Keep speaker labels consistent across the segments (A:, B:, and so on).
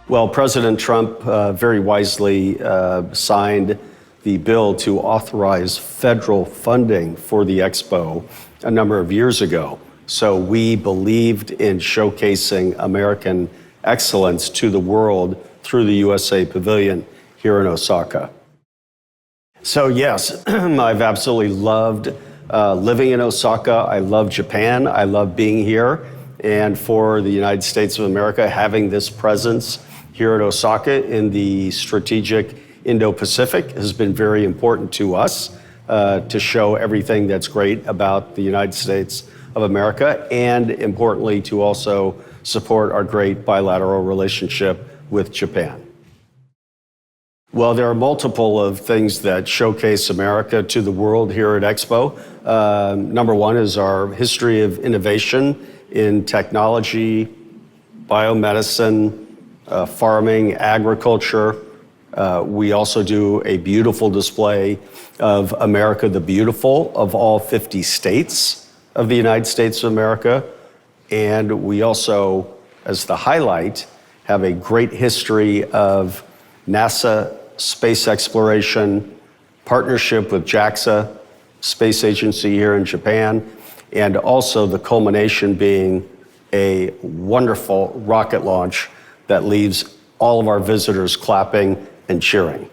A: Well, President Trump very wisely signed the bill to authorize federal funding for the Expo a number of years ago. So we believed in showcasing American excellence to the world through the USA Pavilion here in Osaka. So yes, I've absolutely loved living in Osaka. I love Japan. I love being here. And for the United States of America, having this presence here at Osaka in the strategic Indo-Pacific has been very important to us to show everything that's great about the United States of America, and importantly, to also support our great bilateral relationship with Japan. Well, there are multiple of things that showcase America to the world here at Expo. Number one is our history of innovation in technology, biomedicine, farming, agriculture. We also do a beautiful display of America the Beautiful of all 50 states of the United States of America. And we also, as the highlight, have a great history of NASA space exploration, partnership with JAXA, space agency here in Japan, and also the culmination being a wonderful rocket launch that leaves all of our visitors clapping and cheering.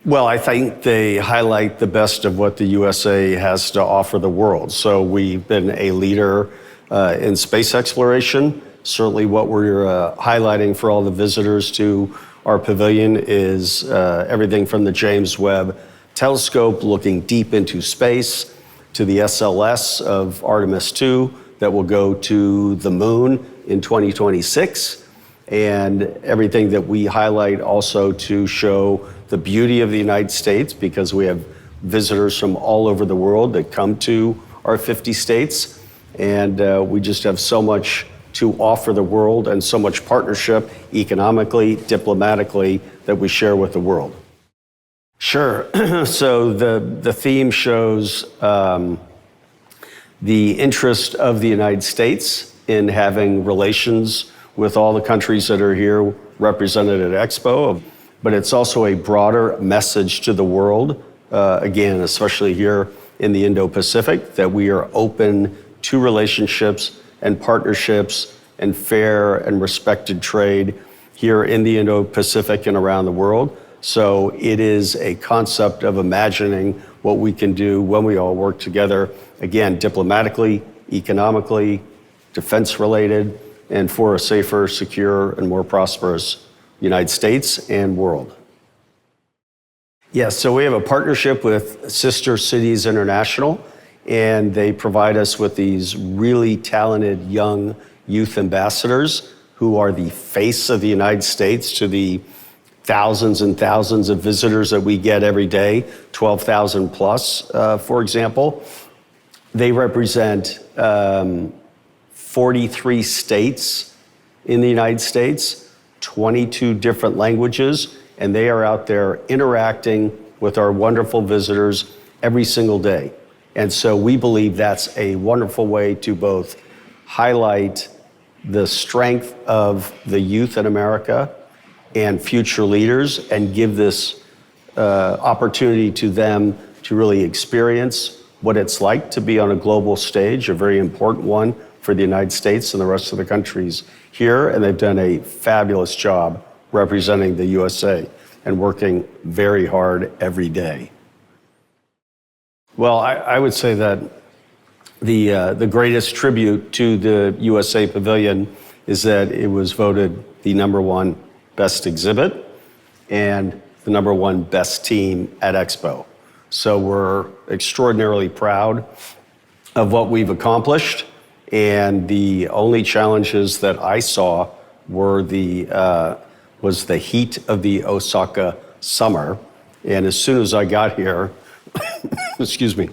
A: Well, I think they highlight the best of what the USA has to offer the world. So we've been a leader in space exploration. Certainly what we're highlighting for all the visitors to our pavilion is everything from the James Webb Telescope looking deep into space to the SLS of Artemis II that will go to the moon in 2026. And everything that we highlight also to show the beauty of the United States, because we have visitors from all over the world that come to our 50 states. And we just have so much to offer the world and so much partnership economically, diplomatically, that we share with the world. Sure. So the theme shows the interest of the United States in having relations with all the countries that are here represented at Expo, but it's also a broader message to the world, again, especially here in the Indo-Pacific, that we are open to relationships and partnerships and fair and respected trade here in the Indo-Pacific and around the world. So it is a concept of imagining what we can do when we all work together, again, diplomatically, economically, defense-related, and for a safer, secure, and more prosperous United States and world. Yes, so we have a partnership with Sister Cities International, and they provide us with these really talented young youth ambassadors who are the face of the United States to the thousands and thousands of visitors that we get every day, 12,000 plus, for example. They represent 43 states in the United States, 22 different languages, and they are out there interacting with our wonderful visitors every single day. And so we believe that's a wonderful way to both highlight the strength of the youth in America and future leaders, and give this opportunity to them to really experience what it's like to be on a global stage, a very important one for the United States and the rest of the countries here. And they've done a fabulous job representing the USA and working very hard every day. Well, I would say that the greatest tribute to the USA Pavilion is that it was voted the #1 best exhibit and the #1 best team at Expo. So we're extraordinarily proud of what we've accomplished. And the only challenges that I saw were was the heat of the Osaka summer. And as soon as I got here, excuse me,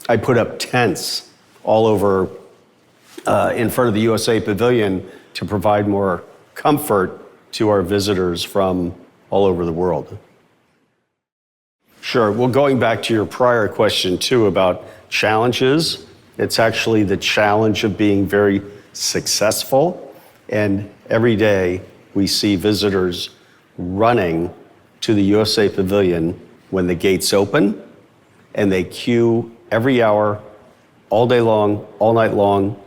A: I put up tents all over in front of the USA Pavilion to provide more comfort to our visitors from all over the world. Sure. Well, going back to your prior question too about challenges, it's actually the challenge of being very successful. And every day we see visitors running to the USA Pavilion when the gates open, and they queue every hour, all day long, all night long,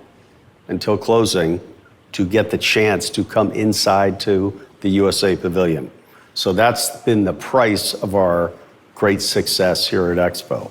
A: until closing, to get the chance to come inside to the USA Pavilion. So that's been the price of our great success here at Expo.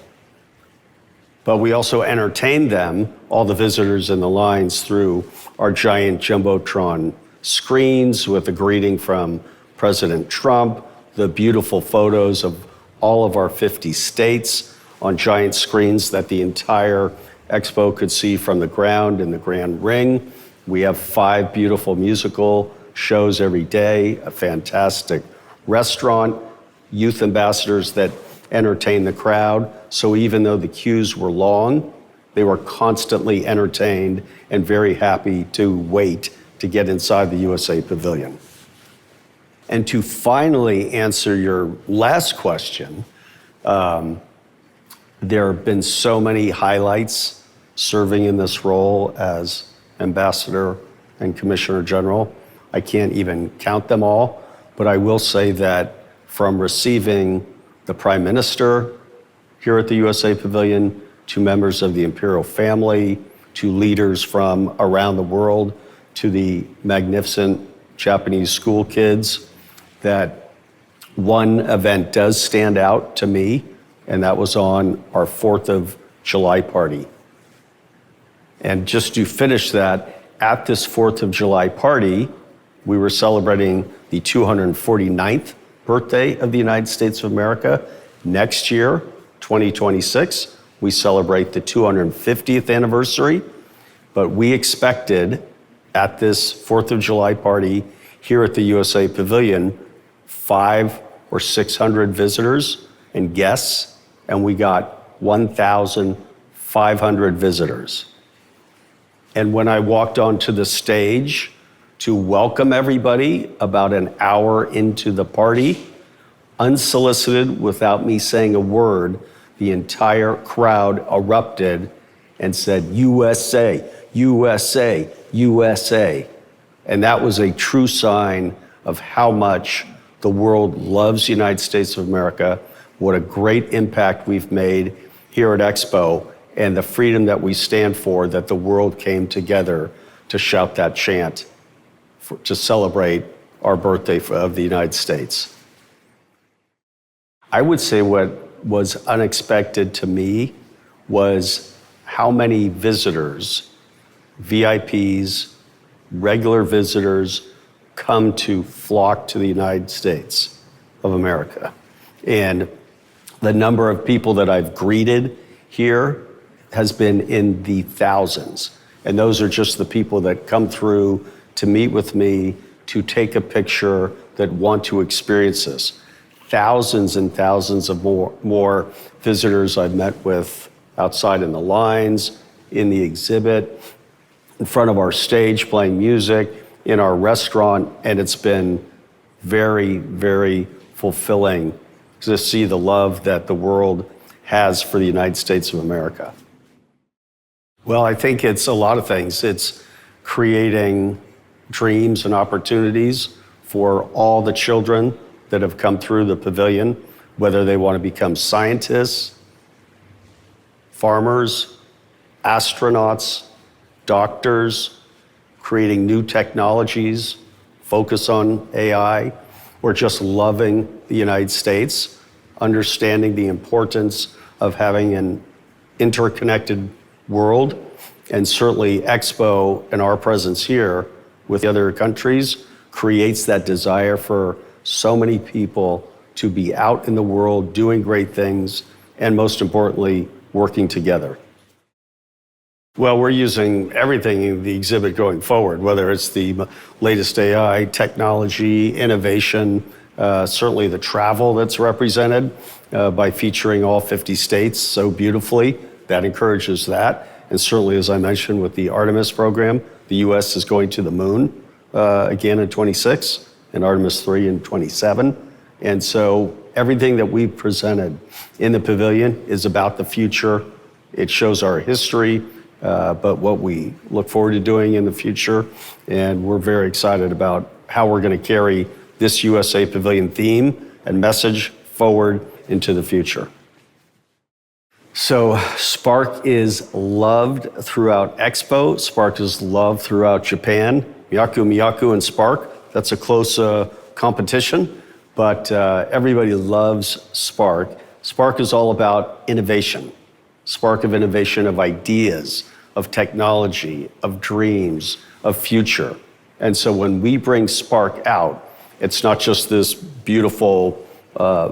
A: But we also entertain them, all the visitors in the lines, through our giant Jumbotron screens with a greeting from President Trump, the beautiful photos of all of our 50 states on giant screens that the entire Expo could see from the ground in the Grand Ring. We have 5 beautiful musical shows every day, a fantastic restaurant, youth ambassadors that entertain the crowd. So even though the queues were long, they were constantly entertained and very happy to wait to get inside the USA Pavilion. And to finally answer your last question, there have been so many highlights serving in this role as Ambassador and Commissioner General. I can't even count them all, but I will say that from receiving the Prime Minister here at the USA Pavilion, to members of the Imperial family, to leaders from around the world, to the magnificent Japanese school kids, that one event does stand out to me, and that was on our 4th of July party. And just to finish that, at this 4th of July party, we were celebrating the 249th birthday of the United States of America. Next year, 2026, we celebrate the 250th anniversary, but we expected at this 4th of July party here at the USA Pavilion, 500 or 600 visitors and guests, and we got 1,500 visitors. And when I walked onto the stage to welcome everybody about an hour into the party, unsolicited, without me saying a word, the entire crowd erupted and said, USA, USA, USA. And that was a true sign of how much the world loves the United States of America, what a great impact we've made here at Expo, and the freedom that we stand for, that the world came together to shout that chant to celebrate our birthday of the United States. I would say what was unexpected to me was how many visitors, VIPs, regular visitors, come to flock to the United States of America. And the number of people that I've greeted here has been in the thousands. And those are just the people that come through to meet with me, to take a picture, that want to experience this. Thousands and thousands of more visitors I've met with outside in the lines, in the exhibit, in front of our stage playing music, in our restaurant, and it's been very, very fulfilling to see the love that the world has for the United States of America. Well, I think it's a lot of things. It's creating dreams and opportunities for all the children that have come through the pavilion, whether they want to become scientists, farmers, astronauts, doctors, creating new technologies, focus on AI, or just loving the United States, understanding the importance of having an interconnected world. And certainly Expo and our presence here with the other countries creates that desire for so many people to be out in the world doing great things, and most importantly, working together. Well, we're using everything in the exhibit going forward, whether it's the latest AI, technology, innovation, certainly the travel that's represented by featuring all 50 states so beautifully. That encourages that. And certainly, as I mentioned, with the Artemis program, the U.S. is going to the moon again in 26, and Artemis 3 in 27. And so everything that we've presented in the pavilion is about the future. It shows our history, but what we look forward to doing in the future. And we're very excited about how we're going to carry this USA Pavilion theme and message forward into the future. So Spark is loved throughout Expo. Spark is loved throughout Japan. Miyaku and Spark, that's a close competition, but everybody loves Spark. Spark is all about innovation. Spark of innovation, of ideas, of technology, of dreams, of future. And so when we bring Spark out, it's not just this beautiful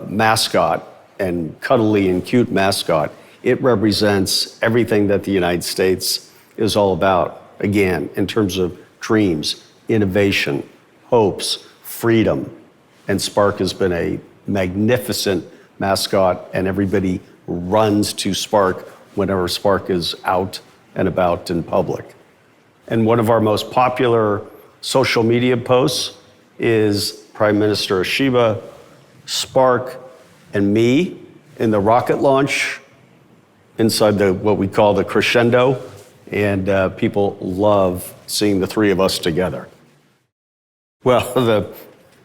A: mascot and cuddly and cute mascot. It represents everything that the United States is all about, again, in terms of dreams, innovation, hopes, freedom. And Spark has been a magnificent mascot, and everybody runs to Spark whenever Spark is out and about in public. And one of our most popular social media posts is Prime Minister Shiba, Spark, and me in the rocket launch inside what we call the crescendo, and people love seeing the three of us together. Well,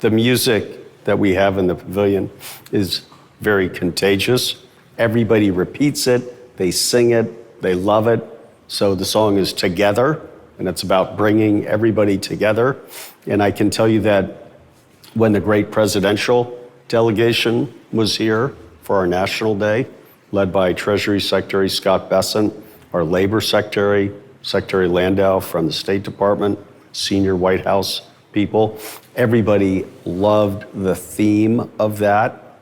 A: the music that we have in the pavilion is very contagious. Everybody repeats it, they sing it, they love it. So the song is Together, and it's about bringing everybody together. And I can tell you that when the great presidential delegation was here for our National Day, led by Treasury Secretary Scott Bessent, our Labor Secretary, Secretary Landau from the State Department, senior White House people, everybody loved the theme of that.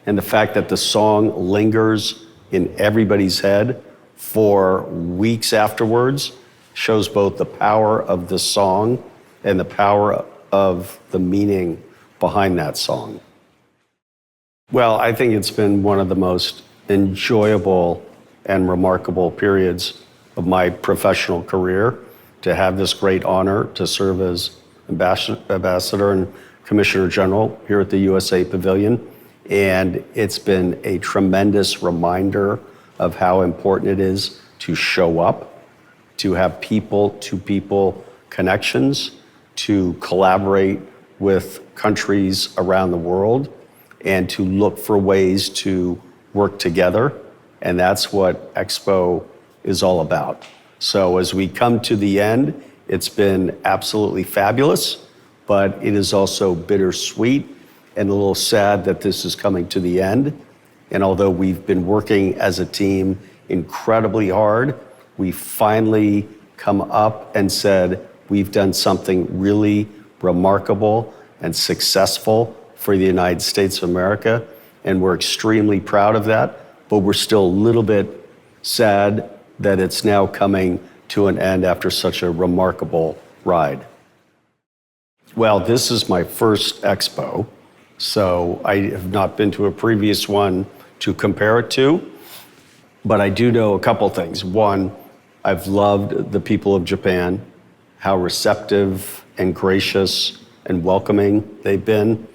A: And the fact that the song lingers in everybody's head for weeks afterwards shows both the power of the song and the power of the meaning behind that song. Well, I think it's been one of the most enjoyable and remarkable periods of my professional career to have this great honor to serve as Ambassador and Commissioner General here at the USA Pavilion. And it's been a tremendous reminder of how important it is to show up, to have people-to-people connections, to collaborate with countries around the world, and to look for ways to work together. And that's what Expo is all about. So as we come to the end, it's been absolutely fabulous, but it is also bittersweet and a little sad that this is coming to the end. And although we've been working as a team incredibly hard, we finally come up and said, we've done something really remarkable and successful for the United States of America. And we're extremely proud of that, but we're still a little bit sad that it's now coming to an end after such a remarkable ride. Well, this is my first Expo, so I have not been to a previous one to compare it to, but I do know a couple things. One, I've loved the people of Japan, how receptive and gracious and welcoming they've been.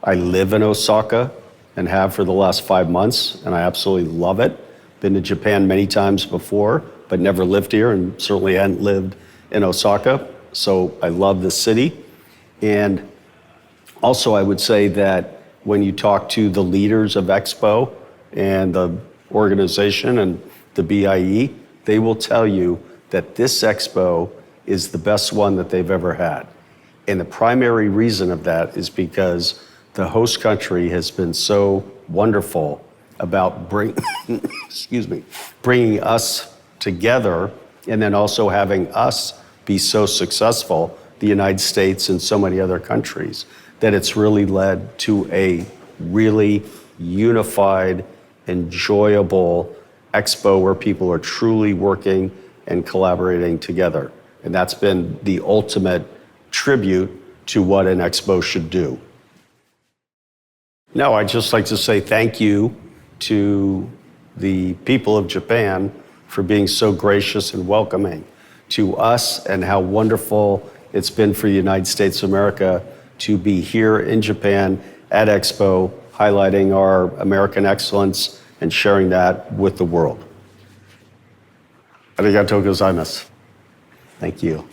A: I live in Osaka and have for the last 5 months, and I absolutely love it. Been to Japan many times before, but never lived here and certainly hadn't lived in Osaka. So I love the city. And also I would say that when you talk to the leaders of Expo and the organization and the BIE, they will tell you that this Expo is the best one that they've ever had. And the primary reason of that is because the host country has been so wonderful about bringing us together, and then also having us be so successful, the United States and so many other countries, that it's really led to a really unified, enjoyable Expo where people are truly working and collaborating together. And that's been the ultimate tribute to what an Expo should do. Now, I'd just like to say thank you to the people of Japan for being so gracious and welcoming to us, and how wonderful it's been for the United States of America to be here in Japan at Expo, highlighting our American excellence and sharing that with the world. Arigatou gozaimasu. Thank you.